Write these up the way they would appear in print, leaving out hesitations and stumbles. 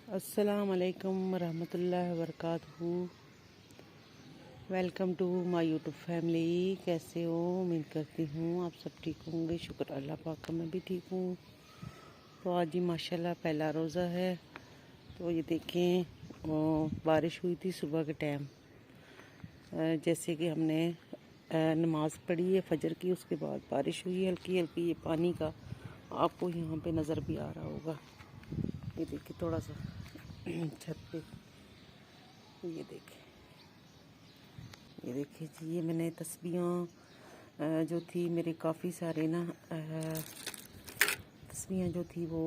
अस्सलाम वालेकुम रहमतुल्लाहि व बरकातहू। Welcome to my YouTube family. कैसे हो? उम्मीद करती हूँ आप सब ठीक होंगे। शुक्र अल्लाह पाक का, मैं भी ठीक हूँ। तो आज ही माशाल्लाह पहला रोज़ा है। तो ये देखें, बारिश हुई थी सुबह के टाइम। जैसे कि हमने नमाज़ पढ़ी है फजर की, उसके बाद बारिश हुई हल्की हल्की। ये पानी का आपको यहाँ पे नज़र भी आ रहा होगा। ये देखिए थोड़ा सा छत पे, ये देखिए जी। ये मैंने तस्बीहां जो थी मेरे काफ़ी सारे ना तस्बीहां जो थी वो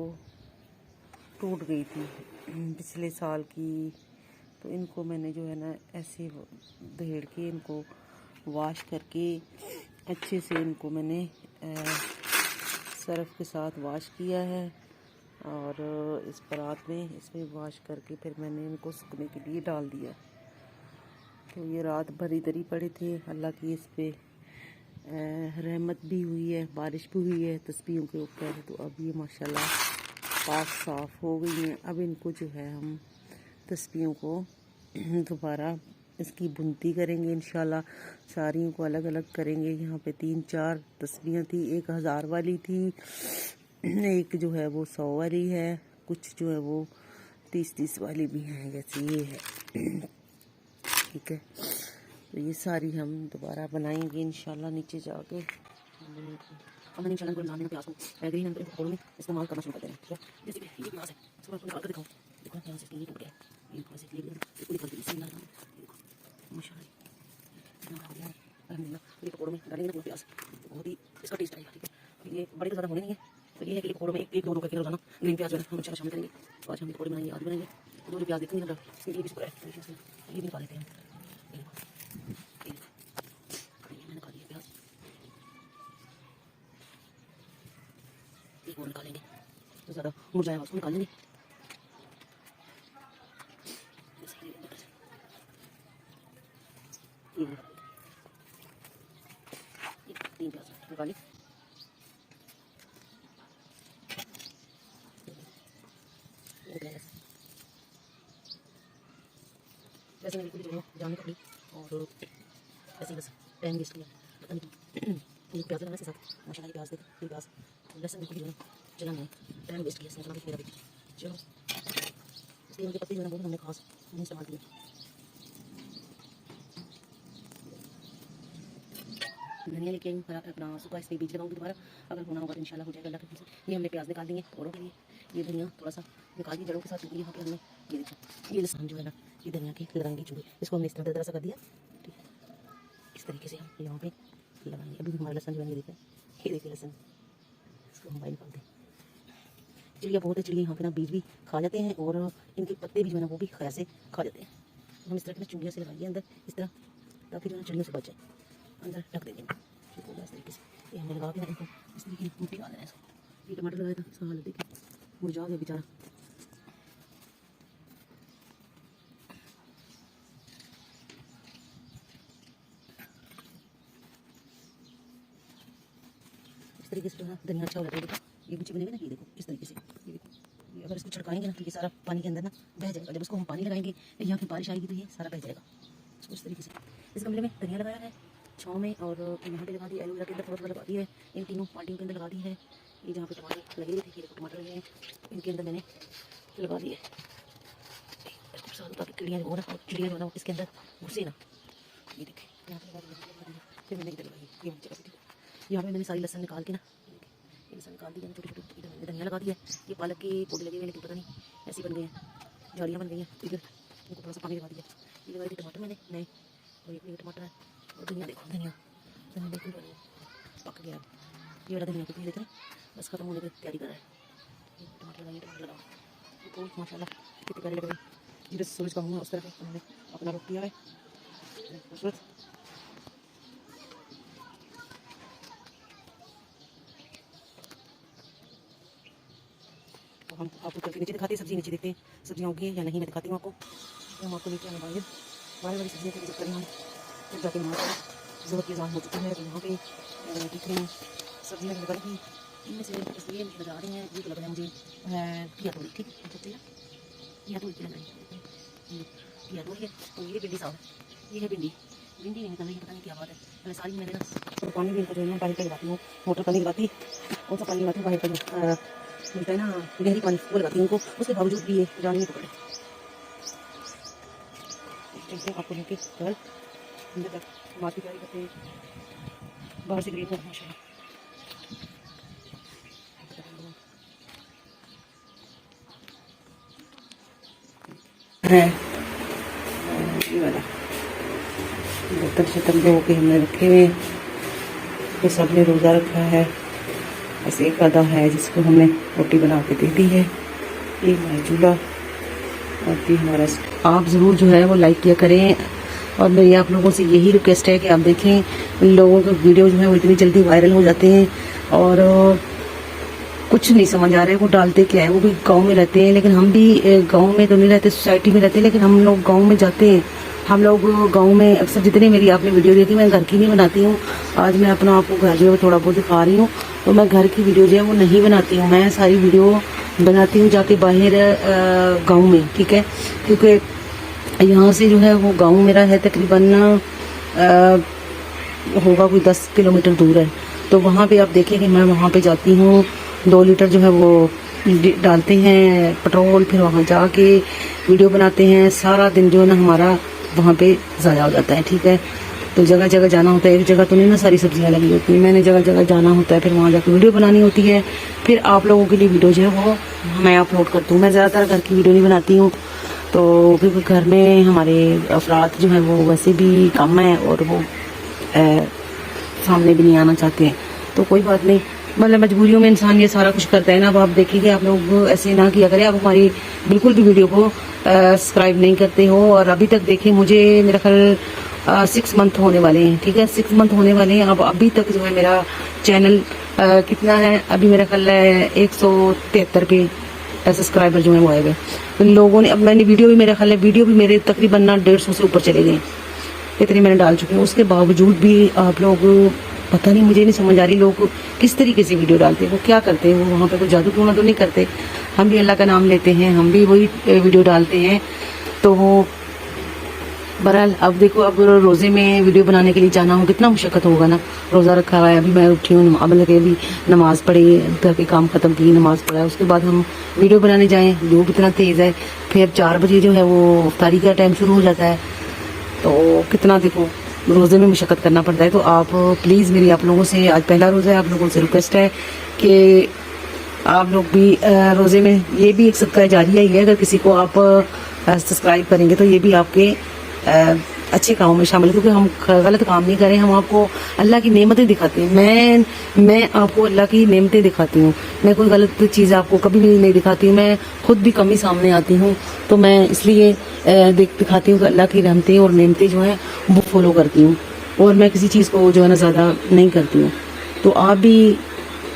टूट गई थी पिछले साल की। तो इनको मैंने जो है ना ऐसे धेड़ के इनको वॉश करके अच्छे से इनको मैंने सर्फ के साथ वॉश किया है। और इस परात में इसमें वॉश करके फिर मैंने इनको सूखने के लिए डाल दिया। तो ये रात भर इधर ही पड़े थे। अल्लाह की इस पे रहमत भी हुई है, बारिश भी हुई है तस्बीहों के ऊपर। तो अब ये माशाल्लाह पाक साफ़ हो गई हैं। अब इनको जो है हम तस्बीहों को दोबारा इसकी बुनती करेंगे इंशाल्लाह। सारियों को अलग अलग करेंगे। यहाँ पे 3-4 तस्बीहें थी। एक 1000 वाली थी, एक जो है वो 100 वाली है, कुछ जो है वो 30-30 वाली भी हैं, जैसे ये है। ठीक है, तो ये सारी हम दोबारा बनाएंगे इंशाल्लाह नीचे जाके। हमने इंशाल्लाह को बनाने में प्याज को ग्रीन एंड पकौड़ों में इस्तेमाल करना शुरू कर देना है। जैसे कि ये प्याज है, इसको मैं निकाल कर दिखाऊं। देखो यहाँ से ये टूट गया, ये थोड़ा सा ये इसको निकाल के इसी में डालना है। देखो माशाल्लाह अल्हम्दुलिल्लाह। ये पकौड़ों में डालेंगे ना पूरा प्याज, तो बहुत ही इसका टेस्ट आएगा। ठीक है, ये बड़े तो ज़्यादा होने नहीं है। तो ये है कि पकौड़ों में एक दो करके रोजाना ग्रीन प्याज जो है हम शामिल करेंगे। तो आज हम पकौड़े बनाएंगे, आज बनाएंगे। जो प्याज देखते हैं इसके लिए भी इसको ये भी निकाल लेते हैं। मैंने खा लिया प्याज, एक और निकालेंगे तो ज़्यादा मुरझाया उसको निकाल लेंगे। तीन प्याज निकाली। वैसे मेरी पूरी जाने का और ऐसे ही बस टाइम वेस्ट किया, पता नहीं। ये प्याज लगाने के साथ माशाल्लाह ये प्याज देखो, ये प्याज लहसुन बिल्कुल भी चला नहीं, टाइम वेस्ट किया इसमें मेरा भी। चलो इसलिए उनके पत्ते जो है वो हमने खास नहीं इस्तेमाल किए। धनिया लेके आई अपना सूखा, इसमें बीज लगाऊंगी दोबारा। अगर होना होगा तो इंशाल्लाह हो जाएगा अल्लाह के फजल से। ये हमने प्याज निकाल दिए पकौड़ों के लिए। ये धनिया थोड़ा सा निकाल दिया जड़ों के साथ, क्योंकि यहाँ पे हमने ये देखो ये लहसुन जो है ना, ये धनिया के लगाएंगे चूहे, इसको हमने इस तरह दरदरा सा कर दिया। ठीक है, इस तरीके से हम यहाँ पे लगाएंगे। अभी हमारा लहसुन जो है ये देखिए लहसुन, इसको हम बाहर निकालते हैं। चिड़िया बहुत है, चिड़िया यहाँ पे ना बीज भी खा जाते हैं और इनके पत्ते भी जो है ना वो भी खया से खा जाते हैं। हम इस तरह की चुंगिया से लगाइए अंदर इस तरह, ताकि जो है चिड़ियों से बच जाए। अंदर ढक देंगे इस तरीके से। ये हमने लगा के ना इनको इस तरीके की मिट्टी डाल देना है इसको। ये टमाटर लगाया था, इसका हालत देखिए मुरझा गया बेचारा। इस तरीके से जो है ना धनिया अच्छा हो जाता है। ये नीचे बनेगा ना, ये देखो इस तरीके से। ये देखो, ये अगर इसको छिड़काएंगे ना तो ये सारा पानी के अंदर ना बह जाएगा। जब उसको हम पानी लगाएंगे यहाँ पे बारिश आएगी तो ये सारा बह जाएगा। इसको इस तरीके से इस गमले में धनिया लगाया है छाँव में, और यहाँ पे लगा दी एलोवेरा के अंदर थोड़ा थोड़ा लगा दी है। इन तीनों पार्टियों के अंदर लगा दी है। ये जहाँ पे टमाटर लगे हुए थे, ये देखो टमाटर लगे हैं, इनके अंदर मैंने लगा दिए ताकि चिड़िया जो ना चिड़िया जो ना इसके अंदर घुसे ना। ये देखें यहाँ पे लगा दिया, फिर मैंने इधर लगाई ये जगह पे। यहाँ पे मैंने सारी लहसुन निकाल के ना, ये लहसुन निकाल दी, छोटी छोटी। इधर मैंने धनिया लगा दिया। ये पालक के पौधे लगे हुए लेकिन पता नहीं ऐसे बन गए हैं, झाड़ियाँ बन गई हैं। इधर इनको थोड़ा सा पानी लगा दिया। ये लगाए थे टमाटर मैंने नए, और ये टमाटर है। और धनिया देखो, धनिया बिल्कुल पक गया। ये वाला धनिया को देख रहे हैं बस खत्म होने की तैयारी कर रहा है। टमाटर लगाइए, टमाटर लगाओ, तो माशाल्लाह कितनी प्यारी लग रही है। जिधर सूरज का मुँह उस तरफ उन्होंने अपना रुख किया है खूबसूरत। तो हम आपको करके नीचे दिखाते हैं, सब्जी नीचे देखते हैं सब्जियाँ उगी या नहीं। मैं दिखाती हूँ आपको। तो हम आपको नीचे आने बाहर वाली सब्जियों की विजिट करें हम, फिर जाके वहाँ ज़रूरत की जान हो चुकी है। तो यहाँ पे दिख रही हैं सब्जियाँ निकल इनमें से इसलिए नज़र आ रही हैं, ये तो लग रहा है मुझे घिया तोड़ी। ठीक है, या तो या तो ये भिंडी साहब, ये है भिंडी नहीं निकल रही है, पता नहीं क्या बात है। मैं सारी मैंने ना तो पानी भी जो है बाहर का लगाती हूँ, मोटर पानी लगाती, कौन सा पानी लगाती हूँ बाहर का जो मिलता है ना गहरी पानी, वो लगाती हूँ उनको, उसके बावजूद भी ये जान नहीं पकड़े। चलते आपको लेके कल अंदर तक मार की तैयारी करते हैं, बाहर से ग्रेट है माशाल्लाह है। ये वाला बर्तन शतन धो के हमने रखे हुए, ये सब ने रोज़ा रखा है। ऐसे एक आधा है जिसको हमने रोटी बना के दे दी है। ये हमारा चूल्हा और ये हमारा। आप ज़रूर जो है वो लाइक किया करें, और मेरी आप लोगों से यही रिक्वेस्ट है कि आप देखें, इन लोगों के वीडियो जो है वो इतनी जल्दी वायरल हो जाते हैं और कुछ नहीं समझ आ रहा है वो डालते क्या है। वो भी गांव में रहते हैं, लेकिन हम भी गांव में तो नहीं रहते, सोसाइटी में रहते हैं, लेकिन हम लोग गांव में जाते हैं। हम लोग गांव में अक्सर जितनी मेरी आपने वीडियो देखी, मैं घर की नहीं बनाती हूँ। आज मैं अपना आपको घर जो है थोड़ा बहुत दिखा रही हूँ, तो मैं घर की वीडियो जो है वो नहीं बनाती हूँ। मैं सारी वीडियो बनाती हूँ जाके बाहर गाँव में, ठीक है, क्योंकि यहाँ से जो है वो गाँव मेरा है तकरीबन होगा कोई 10 किलोमीटर दूर है। तो वहाँ पे आप देखें कि मैं वहाँ पे जाती हूँ, 2 लीटर जो है वो डालते हैं पेट्रोल, फिर वहाँ जाके वीडियो बनाते हैं। सारा दिन जो है ना हमारा वहाँ पे ज़ाया हो जाता है, ठीक है। तो जगह जगह जाना होता है, एक जगह तो नहीं ना सारी सब्जियाँ लगी होती हैं, मैंने जगह जगह जाना होता है, फिर वहाँ जाकर वीडियो बनानी होती है, फिर आप लोगों के लिए वीडियो जो है वो मैं अपलोड करती हूँ। मैं ज़्यादातर घर की वीडियो नहीं बनाती हूँ, तो क्योंकि घर में हमारे अफराद जो है वो वैसे भी कम है और वो सामने भी नहीं आना चाहते हैं, तो कोई बात नहीं, मतलब मजबूरियों में इंसान ये सारा कुछ करता है ना। अब आप देखिए, आप लोग ऐसे ना किया करें, आप हमारी बिल्कुल भी वीडियो को सब्सक्राइब नहीं करते हो। और अभी तक देखिए, मुझे मेरा ख्याल 6 मंथ होने वाले हैं, ठीक है, 6 मंथ होने वाले हैं। अब अभी तक जो है मेरा चैनल कितना है, अभी मेरा ख्याल है 173 पे सब्सक्राइबर जो है वो आए हुए। तो लोगों ने, अब मैंने वीडियो भी मेरा ख्याल है वीडियो भी मेरे तकरीबन ना 150 से ऊपर चले गए, इतनी मैंने डाल चुकी हूँ। उसके बावजूद भी आप लोग, पता नहीं, मुझे नहीं समझ आ रही लोग किस तरीके से वीडियो डालते हैं, वो क्या करते हैं, वो वहाँ पे कोई जादू टोना तो नहीं करते। हम भी अल्लाह का नाम लेते हैं, हम भी वही वीडियो डालते हैं। तो बहरहाल अब देखो, अब रोज़े में वीडियो बनाने के लिए जाना हो कितना मुशक्क़त होगा ना। रोज़ा रखा हुआ है, अभी मैं उठी हूँ, अब लगे अभी नमाज़ पढ़ी, घर के काम ख़त्म की, नमाज़ पढ़ा, उसके बाद हम वीडियो बनाने जाएँ, धूप इतना तेज़ है, फिर 4 बजे जो है वो इफ्तारी का टाइम शुरू हो जाता है, तो कितना देखो रोज़े में मुशक्क़त करना पड़ता है। तो आप प्लीज़ मेरी आप लोगों से, आज पहला रोज़ा है, आप लोगों से रिक्वेस्ट है कि आप लोग भी रोज़े में, ये भी एक सदका जारिया ही है, अगर किसी को आप सब्सक्राइब करेंगे तो ये भी आपके अच्छे कामों में शामिल है, क्योंकि हम गलत काम नहीं करें, हम आपको अल्लाह की नेमतें दिखाते हैं। मैं आपको अल्लाह की नेमतें दिखाती हूँ, मैं कोई गलत चीज़ आपको कभी भी नहीं दिखाती हूँ। मैं खुद भी कमी सामने आती हूँ, तो मैं इसलिए दिखाती हूँ कि अल्लाह की रहमतें और नेमतें जो हैं वो फॉलो करती हूँ, और मैं किसी चीज़ को जो है ना ज़्यादा नहीं करती हूँ। तो आप भी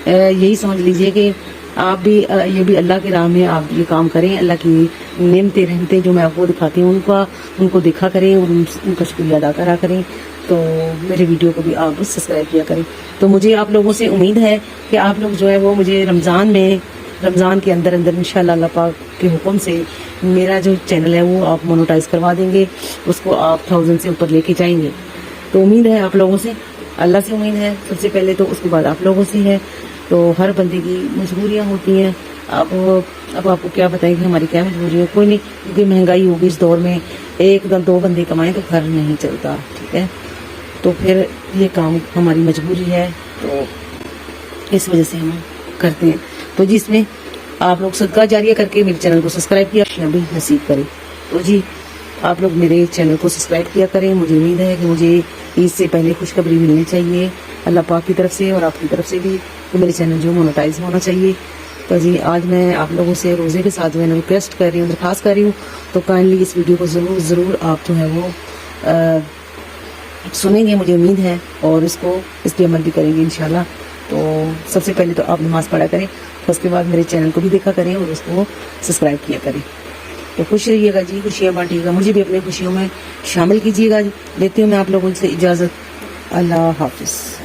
यही समझ लीजिए कि आप भी ये भी अल्लाह की राह में आप ये काम करें, अल्लाह की नेमतें रहमतें जो मैं आपको दिखाती हूँ उनको देखा करें और उनका शुक्रिया अदा करा करें। तो मेरे वीडियो को भी आप सब्सक्राइब किया करें। तो मुझे आप लोगों से उम्मीद है कि आप लोग जो है वो मुझे रमज़ान के अंदर इंशाल्लाह अल्लाह पाक के हुक्म से मेरा जो चैनल है वो आप मोनेटाइज करवा देंगे, उसको आप 1000 से ऊपर लेके जाएंगे। तो उम्मीद है आप लोगों से, अल्लाह से उम्मीद है सबसे पहले, तो उसके बाद आप लोगों से है। तो हर बंदे की मजबूरियाँ होती हैं। अब आपको क्या बताएं कि हमारी क्या मजबूरी है, कोई नहीं, क्योंकि महंगाई होगी इस दौर में, 1-2 बंदे कमाएं तो घर नहीं चलता, ठीक है। तो फिर ये काम हमारी मजबूरी है, तो इस वजह से हम करते हैं। तो जिसमें आप लोग सदका जारिया करके मेरे चैनल को सब्सक्राइब किया भी नसीब करें। तो जी आप लोग मेरे चैनल को सब्सक्राइब किया करें। मुझे उम्मीद है कि मुझे ईद से पहले खुशखबरी मिलनी चाहिए अल्लाह पाक की तरफ से और आपकी तरफ से भी, तो मेरे चैनल जो मोनेटाइज होना चाहिए। तो जी आज मैं आप लोगों से रोज़े के साथ मैंने रिक्वेस्ट कर रही हूँ, दरख्वास्त कर रही हूँ, तो काइंडली इस वीडियो को ज़रूर आप जो है वो सुनेंगे, मुझे उम्मीद है, और इस पर अमल भी करेंगे इंशाल्लाह। तो सबसे पहले तो आप नमाज़ पढ़ा करें, उसके बाद मेरे चैनल को भी देखा करें और उसको सब्सक्राइब किया करें। तो खुश रहिएगा जी, खुशियाँ बांटिएगा, मुझे भी अपनी खुशियों में शामिल कीजिएगा। लेती हूँ मैं आप लोगों से इजाज़त। अल्लाह हाफिज़।